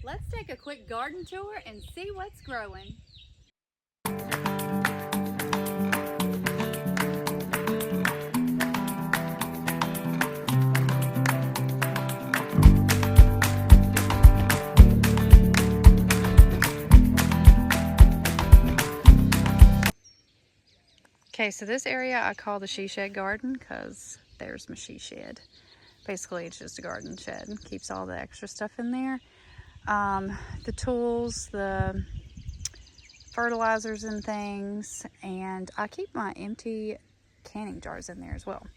Let's take a quick garden tour and see what's growing. Okay, so this area I call the she shed garden because there's my she shed. Basically, it's just a garden shed. Keeps all the extra stuff in there. The tools, the fertilizers and things, and I keep my empty canning jars in there as well.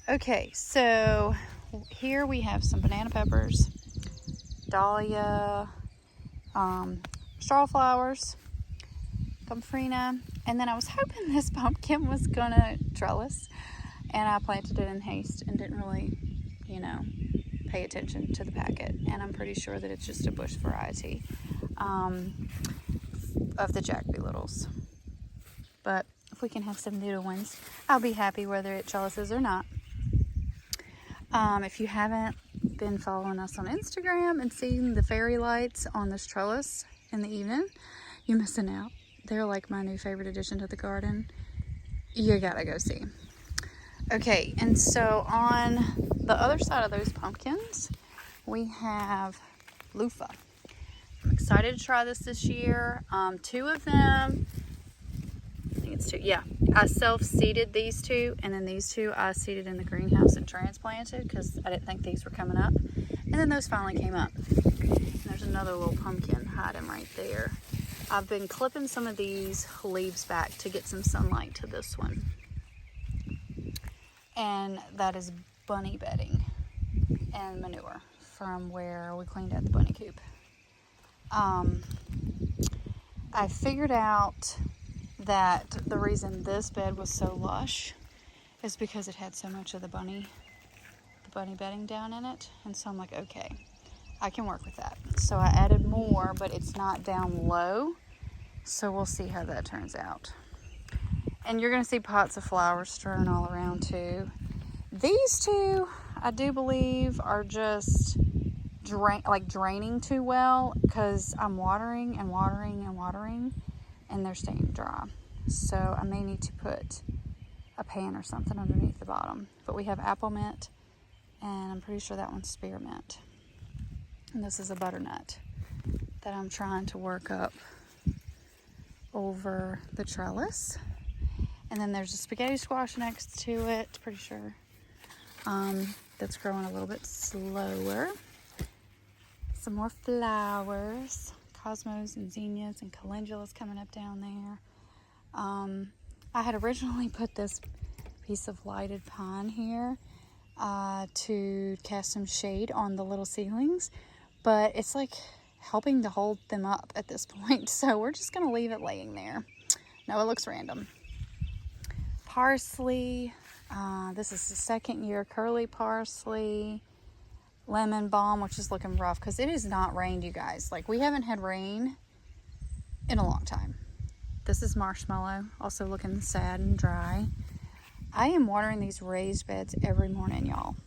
Okay, so here we have some banana peppers, dahlia, straw flowers, gomphrena, and then I was hoping this pumpkin was gonna trellis, and I planted it in haste and didn't really, pay attention to the packet, and I'm pretty sure that it's just a bush variety of the Jack B. Littles. But if we can have some new ones, I'll be happy whether it trellises or not. If you haven't been following us on Instagram and seeing the fairy lights on this trellis in the evening, you're missing out. They're like my new favorite addition to the garden. You gotta go see. Okay, and so on the other side of those pumpkins, we have loofah. I'm excited to try this year. Two of them, I think it's two, yeah. I self-seeded these two, and then these two I seeded in the greenhouse and transplanted because I didn't think these were coming up. And then those finally came up. And there's another little pumpkin hiding right there. I've been clipping some of these leaves back to get some sunlight to this one. And that is bunny bedding and manure from where we cleaned out the bunny coop. I figured out that the reason this bed was so lush is because it had so much of the bunny bedding down in it. And so I'm like, okay, I can work with that. So I added more, but it's not down low. So we'll see how that turns out. And you're going to see pots of flowers strewn all around too. These two, I do believe, are just draining too well because I'm watering and watering and watering, and they're staying dry. So I may need to put a pan or something underneath the bottom. But we have apple mint, and I'm pretty sure that one's spearmint. And this is a butternut that I'm trying to work up over the trellis. And then there's a spaghetti squash next to it, pretty sure. That's growing a little bit slower. Some more flowers, cosmos and zinnias and calendulas coming up down there. I had originally put this piece of lighted pine here to cast some shade on the little ceilings, but it's like helping to hold them up at this point, so we're just gonna leave it laying there. No, it looks random. Parsley, this is the second year curly parsley, lemon balm, which is looking rough because it has not rained, you guys. Like, we haven't had rain in a long time. This is marshmallow, also looking sad and dry. I am watering these raised beds every morning, y'all.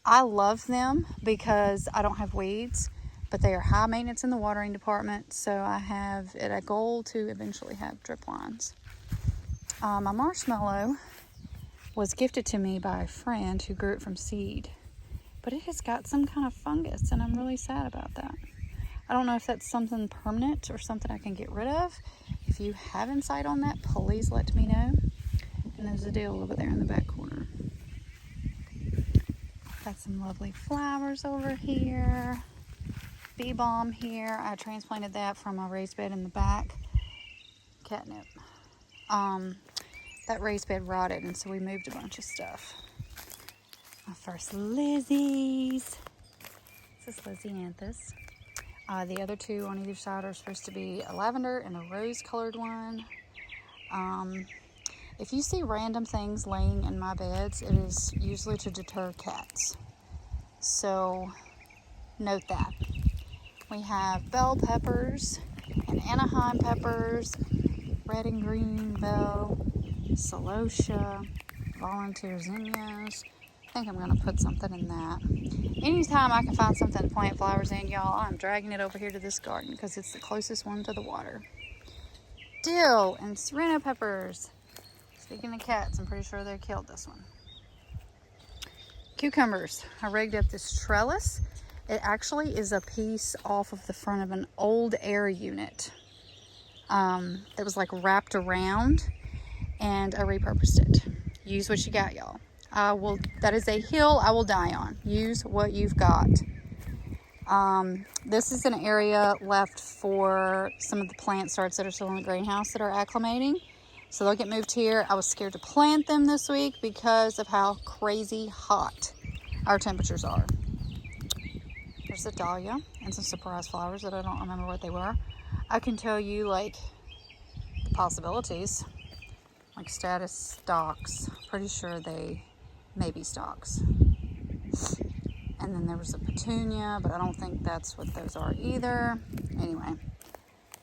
I love them because I don't have weeds, but they are high maintenance in the watering department, so I have it a goal to eventually have drip lines. My marshmallow was gifted to me by a friend who grew it from seed, but it has got some kind of fungus, and I'm really sad about that. I don't know if that's something permanent or something I can get rid of. If you have insight on that, please let me know. And there's a deal over there in the back corner. Got some lovely flowers over here. Bee balm here. I transplanted that from a raised bed in the back. Catnip. That raised bed rotted, and so we moved a bunch of stuff. My first Lizzie's. This is Lizzie Anthus. The other two on either side are supposed to be a lavender and a rose-colored one. If you see random things laying in my beds, it is usually to deter cats. So, note that. We have bell peppers and Anaheim peppers, red and green bell, celosia, volunteer zinnias. I think I'm going to put something in that. anytime I can find something to plant flowers in, y'all, I'm dragging it over here to this garden because it's the closest one to the water. Dill and serrano peppers. Speaking of cats, I'm pretty sure they killed this one. Cucumbers. I rigged up this trellis. It actually is a piece off of the front of an old air unit that was like wrapped around, and I repurposed it. Use what you got, y'all. That is a hill I will die on. Use what you've got. This is an area left for some of the plant starts that are still in the greenhouse that are acclimating. So they'll get moved here. I was scared to plant them this week because of how crazy hot our temperatures are. There's a dahlia and some surprise flowers that I don't remember what they were. I can tell you like the possibilities, like status stocks. Pretty sure they may be stocks. And then there was a petunia, but I don't think that's what those are either. Anyway,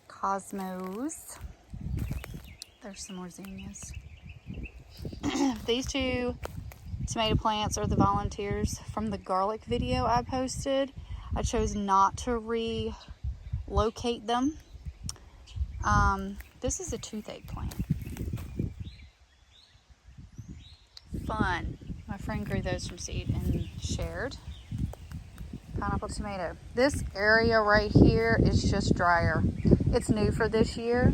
cosmos. There's some more zinnias. These two tomato plants are the volunteers from the garlic video I posted. I chose not to relocate them. This is a toothache plant. Fun. My friend grew those from seed and shared. Pineapple tomato. This area right here is just drier. It's new for this year.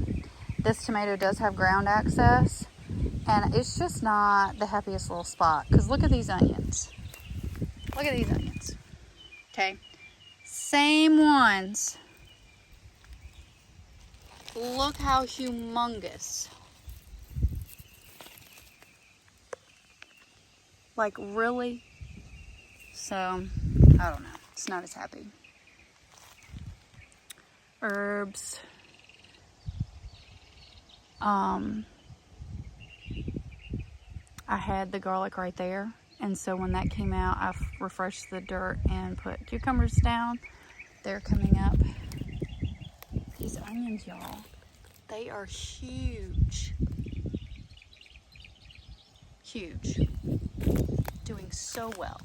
This tomato does have ground access, and it's just not the happiest little spot. Because look at these onions. Look at these onions. Okay. Same ones. Look how humongous. Like, really? So, I don't know. It's not as happy. Herbs. I had the garlic right there, and so when that came out, I refreshed the dirt and put cucumbers down. They're coming up. These onions, y'all, they are huge. Huge. Doing so well.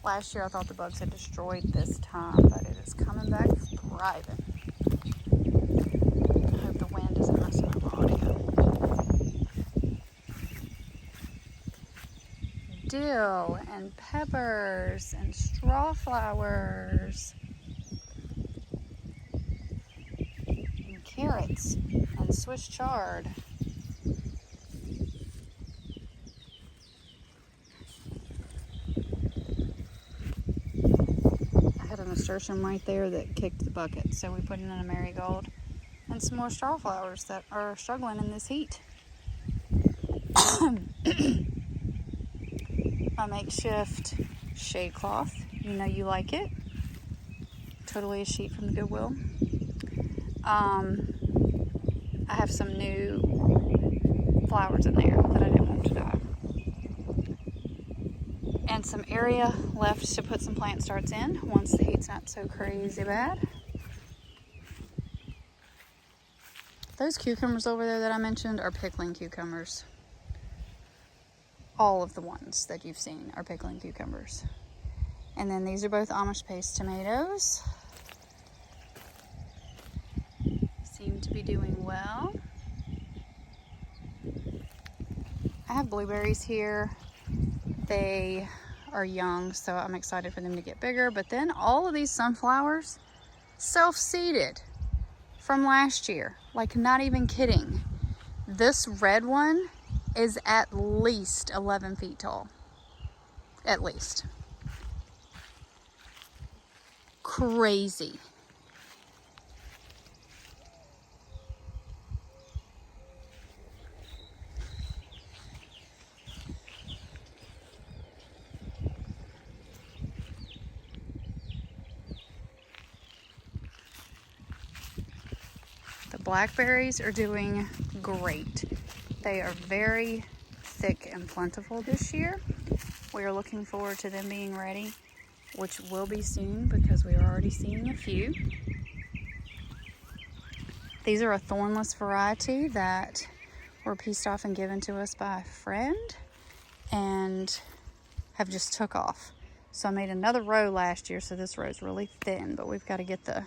Last year I thought the bugs had destroyed this time, but it is coming back thriving. I hope the wind isn't messing up my audio. Dill and peppers and straw flowers and carrots and Swiss chard. Nasturtium right there that kicked the bucket, so we put in a marigold and some more straw flowers that are struggling in this heat. My makeshift shade cloth, you know you like it. Totally a sheet from the Goodwill. I have some new flowers in there that I didn't want to die. And some area left to put some plant starts in once the heat's not so crazy bad. Those cucumbers over there that I mentioned are pickling cucumbers. All of the ones that you've seen are pickling cucumbers. And then these are both Amish paste tomatoes. Seem to be doing well. I have blueberries here. They are young, so I'm excited for them to get bigger. But then all of these sunflowers self-seeded from last year. Like, not even kidding. This red one is at least 11 feet tall. At least. Crazy. Blackberries are doing great. They are very thick and plentiful this year. We are looking forward to them being ready, which will be soon because we are already seeing a few. These are a thornless variety that were pieced off and given to us by a friend, and have just took off. So I made another row last year, so this row is really thin, but we've got to get the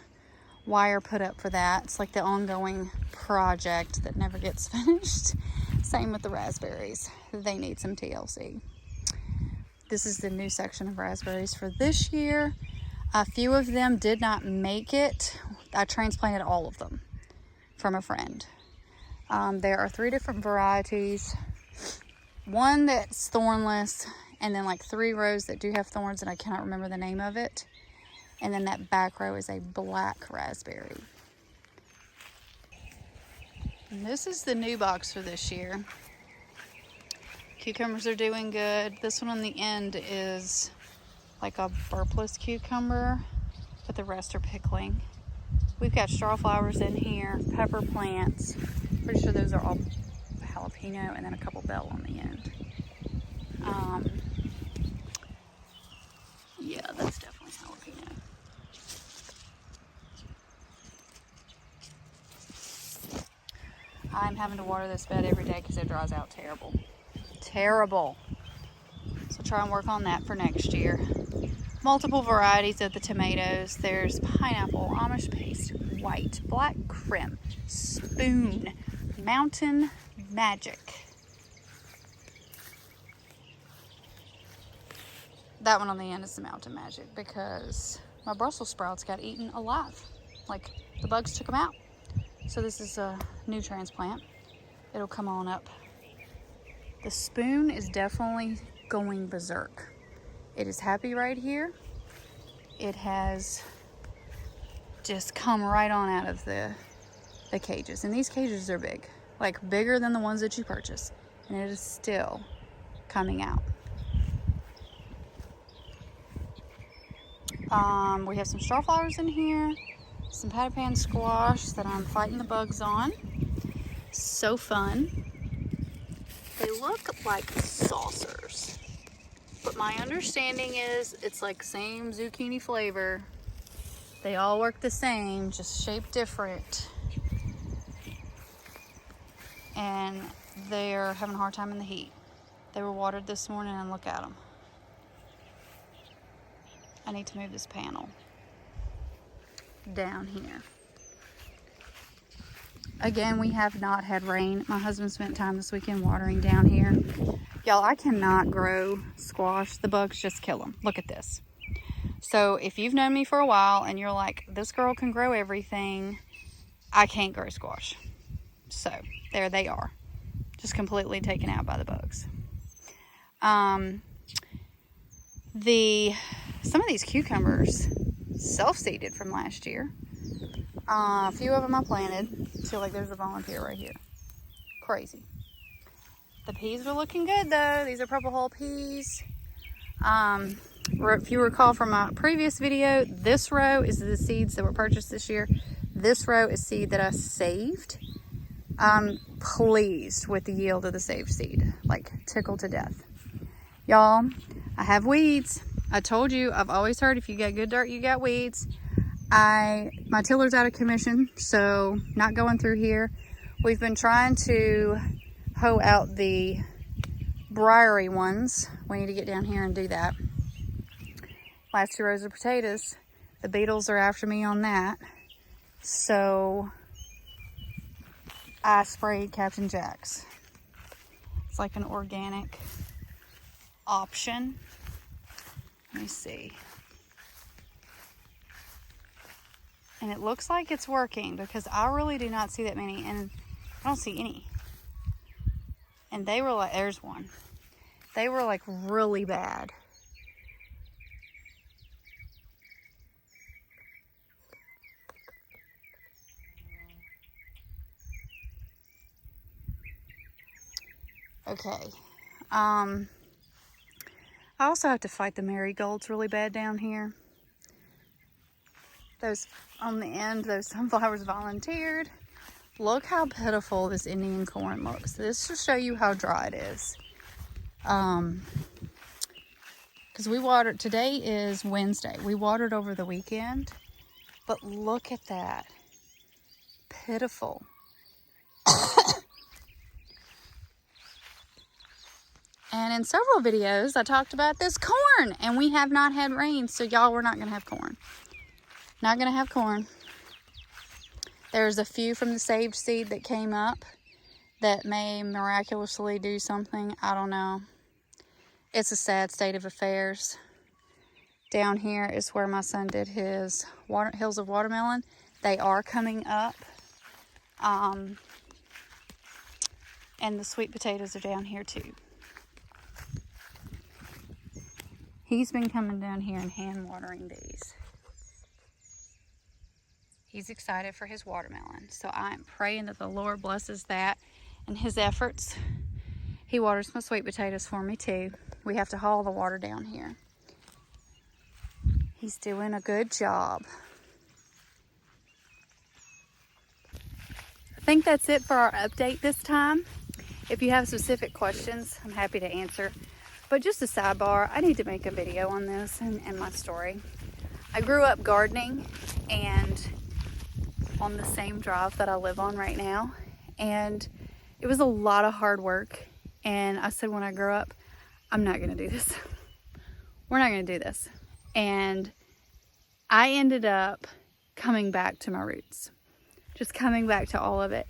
wire put up for that. It's like the ongoing project that never gets finished. Same with the raspberries. They need some TLC. This is the new section of raspberries for this year. A few of them did not make it. I transplanted all of them from a friend. There are 3 different varieties. One that's thornless, and then like 3 rows that do have thorns, and I cannot remember the name of it. And then that back row is a black raspberry. And this is the new box for this year. Cucumbers are doing good. This one on the end is like a burpless cucumber, but the rest are pickling. We've got straw flowers in here, pepper plants. Pretty sure those are all jalapeno, and then a couple bell on the end. Yeah, that's definitely jalapeno. I'm having to water this bed every day because it dries out terrible. Terrible. So try and work on that for next year. Multiple varieties of the tomatoes. There's pineapple, Amish paste, white, black crim, spoon, mountain magic. That one on the end is the mountain magic because my Brussels sprouts got eaten alive. Like the bugs took them out. So this is a new transplant. It'll come on up. The spoon is definitely going berserk. It is happy right here. It has just come right on out of the cages. And these cages are big, like bigger than the ones that you purchase. And it is still coming out. We have some straw flowers in here, some patty pan squash that I'm fighting the bugs on. So fun. They look like saucers, but my understanding is it's like same zucchini flavor. They all work the same, just shaped different. And they're having a hard time in the heat. They were watered this morning, and look at them. I need to move this panel down here. Again, we have not had rain. My husband spent time this weekend watering down here. Y'all, I cannot grow squash. The bugs just kill them. Look at this. So if you've known me for a while and you're like, this girl can grow everything, I can't grow squash. So there they are, just completely taken out by the bugs. Some of these cucumbers self-seeded from last year. A few of them I planted. See, like there's a volunteer right here. Crazy. The peas are looking good though. These are purple hull peas. If you recall from my previous video, this row is the seeds that were purchased this year. This row is seed that I saved. I'm pleased with the yield of the saved seed. Like tickled to death. Y'all, I have weeds. I told you, I've always heard if you got good dirt, you got weeds. My tiller's out of commission, so not going through here. We've been trying to hoe out the briary ones. We need to get down here and do that. Last 2 rows of potatoes. The beetles are after me on that. So I sprayed Captain Jack's. It's like an organic option. Let me see. And it looks like it's working because I really do not see that many, and I don't see any. And they were like, there's one. They were like really bad. Okay. I also have to fight the marigolds really bad down here. Those on the end, those sunflowers volunteered. Look how pitiful this Indian corn looks. This will show you how dry it is. Because we watered, today is Wednesday. We watered over the weekend, but look at that. Pitiful. And in several videos, I talked about this corn, and we have not had rain, so y'all, we're not going to have corn. Not going to have corn. There's a few from the saved seed that came up that may miraculously do something. I don't know. It's a sad state of affairs. Down here is where my son did his hills of watermelon. They are coming up. And the sweet potatoes are down here too. He's been coming down here and hand watering these. He's excited for his watermelon. So I'm praying that the Lord blesses that and his efforts. He waters my sweet potatoes for me too. We have to haul the water down here. He's doing a good job. I think that's it for our update this time. If you have specific questions, I'm happy to answer. But just a sidebar, I need to make a video on this and my story. I grew up gardening and on the same drive that I live on right now. And it was a lot of hard work. And I said when I grow up, I'm not gonna do this. We're not gonna do this. And I ended up coming back to my roots. Just coming back to all of it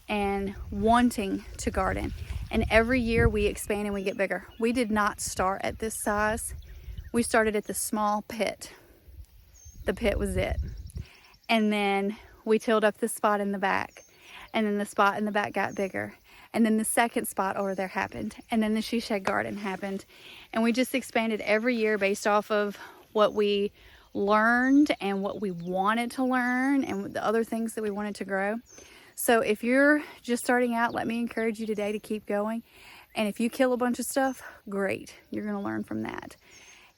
and wanting to garden. And every year we expand and we get bigger. We did not start at this size. We started at the small pit. The pit was it. And then we tilled up the spot in the back. And then the spot in the back got bigger. And then the second spot over there happened. And then the she shed garden happened. And we just expanded every year based off of what we learned and what we wanted to learn and the other things that we wanted to grow. So if you're just starting out, let me encourage you today to keep going. And if you kill a bunch of stuff, great. You're going to learn from that.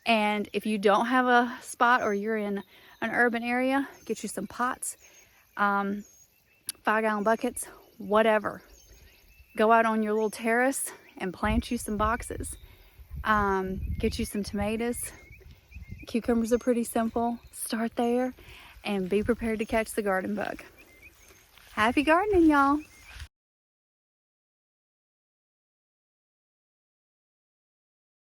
And if you don't have a spot or you're in an urban area, get you some pots, 5-gallon buckets, whatever. Go out on your little terrace and plant you some boxes. Get you some tomatoes. Cucumbers are pretty simple. Start there and be prepared to catch the garden bug. Happy gardening, y'all.